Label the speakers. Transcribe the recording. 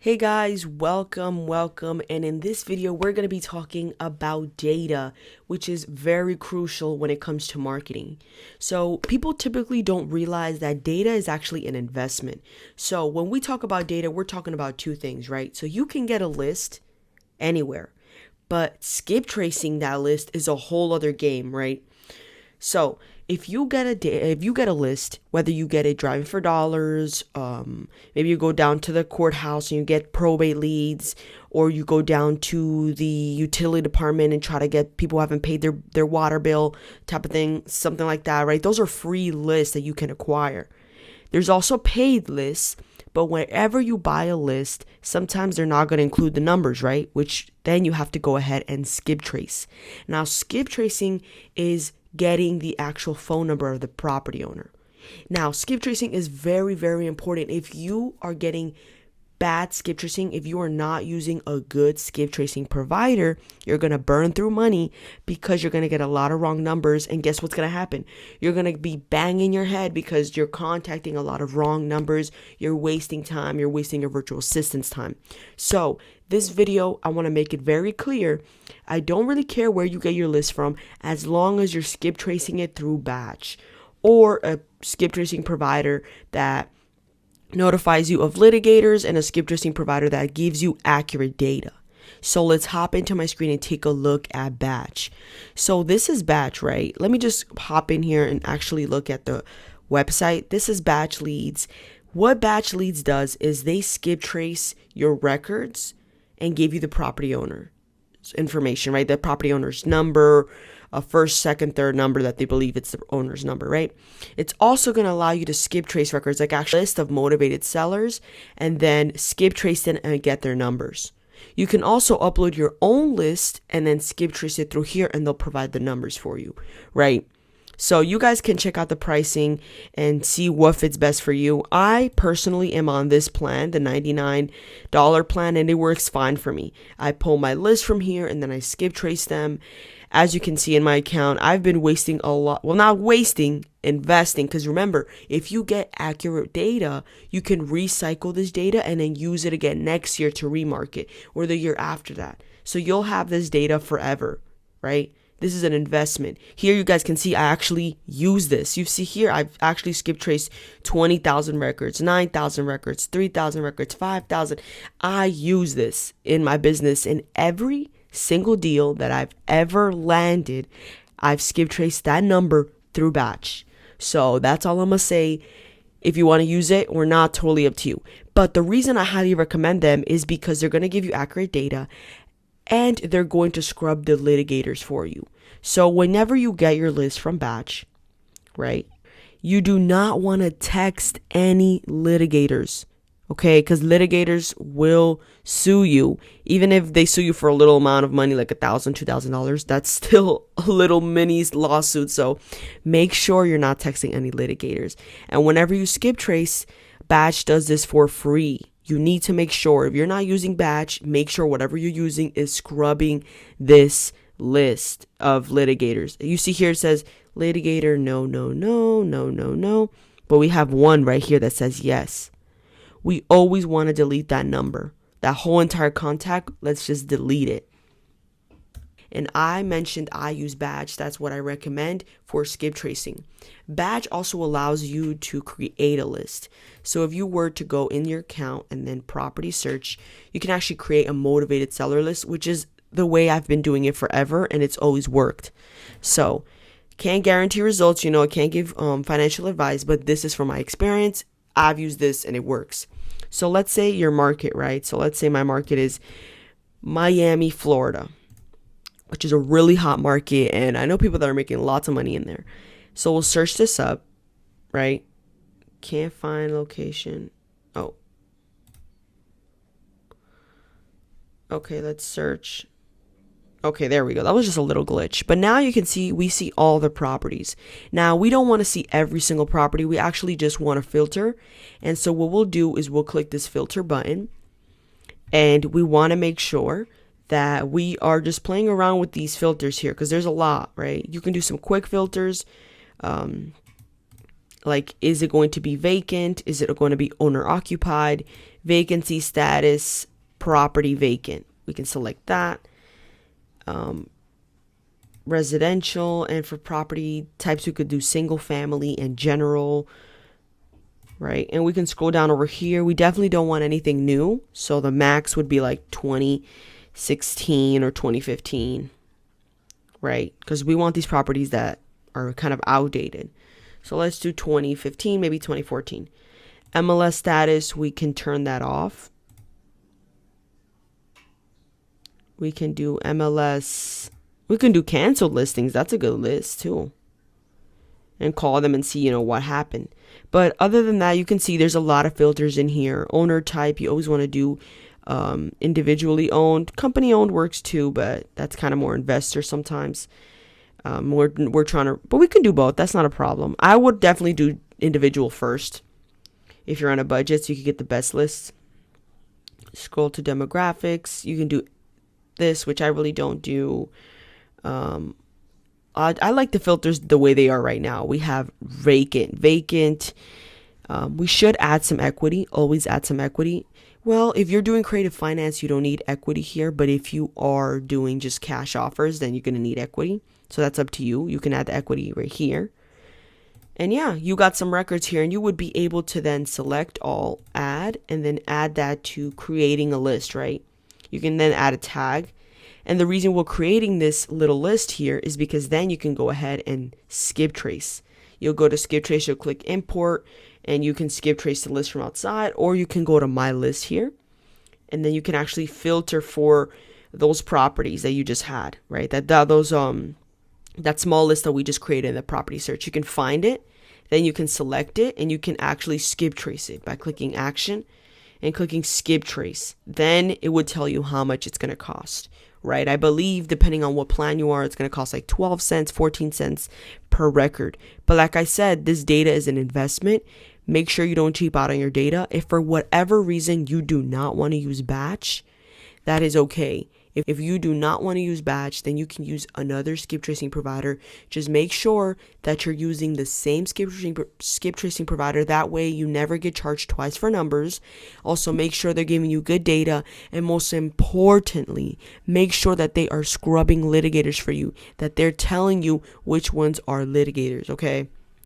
Speaker 1: Hey guys, welcome. And in this video, we're going to be talking about data, which is very crucial when it comes to marketing. So people typically don't realize that data is actually an investment. So when we talk about data, we're talking about two things, right? So you can get a list anywhere, but skip tracing that list is a whole other game, right? So if you get a list, whether you get it driving for dollars, maybe you go down to the courthouse and you get probate leads, or you go down to the utility department and try to get people who haven't paid their water bill type of thing, something like that, right? Those are free lists that you can acquire. There's also paid lists, but whenever you buy a list, sometimes they're not going to include the numbers, right? Which then you have to go ahead and skip trace. Now, skip tracing is getting the actual phone number of the property owner. Now, skip tracing is very, very important. If you are getting bad skip tracing, if you are not using a good skip tracing provider, you're going to burn through money because you're going to get a lot of wrong numbers. And guess what's going to happen? You're going to be banging your head because you're contacting a lot of wrong numbers. You're wasting time. You're wasting your virtual assistant's time. So this video, I want to make it very clear. I don't really care where you get your list from as long as you're skip tracing it through batch or a skip tracing provider that notifies you of litigators and a skip tracing provider that gives you accurate data. So let's hop into my screen and take a look at batch. So this is batch, right? Let me just hop in here and actually look at the website. This is batch leads. What batch leads does is they skip trace your records and give you the property owner information, right? The property owner's number, a first, second, third number that they believe it's the owner's number, right? It's also going to allow you to skip trace records, like actually a list of motivated sellers, and then skip trace them and get their numbers. You can also upload your own list and then skip trace it through here, and they'll provide the numbers for you, right? So you guys can check out the pricing and see what fits best for you. I personally am on this plan, the $99 plan, and it works fine for me. I pull my list from here and then I skip trace them. As you can see in my account, I've been wasting a lot. Well, not wasting, investing. Because remember, if you get accurate data, you can recycle this data and then use it again next year to remarket or the year after that. So you'll have this data forever, right? This is an investment. Here you guys can see I actually use this. You see here I've actually skip traced 20,000 records, 9,000 records, 3,000 records, 5,000. I use this in my business, in every single deal that I've ever landed, I've skip traced that number through batch. So that's all I'm gonna say. If you want to use it or not, totally up to you. But the reason I highly recommend them is because they're going to give you accurate data and they're going to scrub the litigators for you. So whenever you get your list from batch, right, you do not want to text any litigators, okay? Because litigators will sue you. Even if they sue you for a little amount of money, like $1,000, $2,000, that's still a little mini lawsuit. So make sure you're not texting any litigators. And whenever you skip trace, batch does this for free. You need to make sure, if you're not using batch, make sure whatever you're using is scrubbing this list of litigators. You see here it says litigator, no. But we have one right here that says yes. We always want to delete that number. That whole entire contact, let's just delete it. And I mentioned I use batch. That's what I recommend for skip tracing. Batch also allows you to create a list. So if you were to go in your account and then property search, you can actually create a motivated seller list, which is the way I've been doing it forever, and it's always worked. So can't guarantee results, I can't give financial advice, but this is from my experience. I've used this and it works. So let's say your market, right? So let's say my market is Miami, Florida, which is a really hot market, and I know people that are making lots of money in there. So we'll search this up, right? Can't find location. Oh. Okay, let's search. Okay, there we go. That was just a little glitch. But now you can see, we see all the properties. Now, we don't want to see every single property. We actually just want to filter. And so what we'll do is we'll click this filter button. And we want to make sure that we are just playing around with these filters here, because there's a lot, right? You can do some quick filters. Like, is it going to be vacant? Is it going to be owner occupied? Vacancy status, property vacant. We can select that. Residential, and for property types we could do single family and general, right? And we can scroll down over here. We definitely don't want anything new, so the max would be like 2016 or 2015, right? Because we want these properties that are kind of outdated. So let's do 2015, maybe 2014. MLS status, we can turn that off. We can do MLS. We can do canceled listings. That's a good list too. And call them and see, what happened. But other than that, you can see there's a lot of filters in here. Owner type, you always want to do individually owned. Company owned works too, but that's kind of more investor sometimes. We're trying to, but we can do both. That's not a problem. I would definitely do individual first if you're on a budget, so you can get the best lists. Scroll to demographics. You can do this, which I really don't do. I like the filters the way they are right now. We have vacant. We should add some equity. Always add some equity. Well, if you're doing creative finance, you don't need equity here. But if you are doing just cash offers, then you're going to need equity. So that's up to you. You can add the equity right here. And yeah, you got some records here, and you would be able to then select all, add, and then add that to creating a list, right? You can then add a tag. And the reason we're creating this little list here is because then you can go ahead and skip trace. You'll go to skip trace, you'll click import, and you can skip trace the list from outside, or you can go to my list here. And then you can actually filter for those properties that you just had, right? That small list that we just created in the property search. You can find it, then you can select it, and you can actually skip trace it by clicking action and clicking skip trace. Then it would tell you how much it's going to cost. Right? I believe depending on what plan you are, it's going to cost like 12 cents, 14 cents per record. But like I said, this data is an investment. Make sure you don't cheap out on your data. If for whatever reason you do not want to use batch, that is okay. If you do not want to use batch, then you can use another skip tracing provider. Just make sure that you're using the same skip tracing provider. That way you never get charged twice for numbers. Also, make sure they're giving you good data. And most importantly, make sure that they are scrubbing litigators for you, that they're telling you which ones are litigators, okay?